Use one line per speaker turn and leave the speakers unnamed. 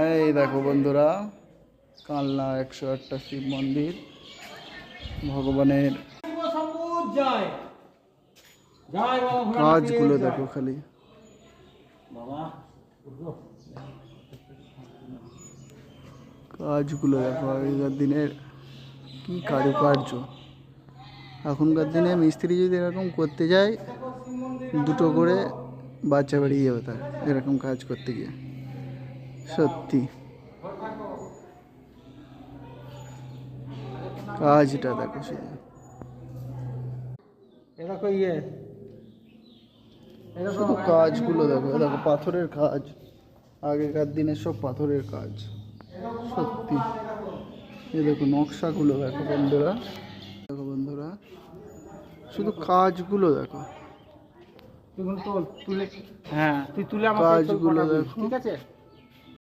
এই দেখো বন্ধুরা, কালনা 108টা শিব মন্দির ভগবানের কাজগুলো দেখো খালি। কাজগুলো দেখো আগেকার দিনের কি কারুকার্য। এখনকার দিনে মিস্ত্রি যদি এরকম করতে যায়, দুটো করে বাচ্চা বেরিয়ে যাবে তার এরকম কাজ করতে গিয়ে। সত্যি কাজটা দেখো শুধু। শুধু কাজগুলো দেখো, দেখো পাথরের কাজ, আগেকার দিনের সব পাথরের কাজ। সত্যি এই দেখো নকশাগুলো দেখো বন্ধুরা, দেখো বন্ধুরা শুধু কাজগুলো দেখো।
তুলে হ্যাঁ তুই তুলে
কাজগুলো দেখো,
ঠিক আছে।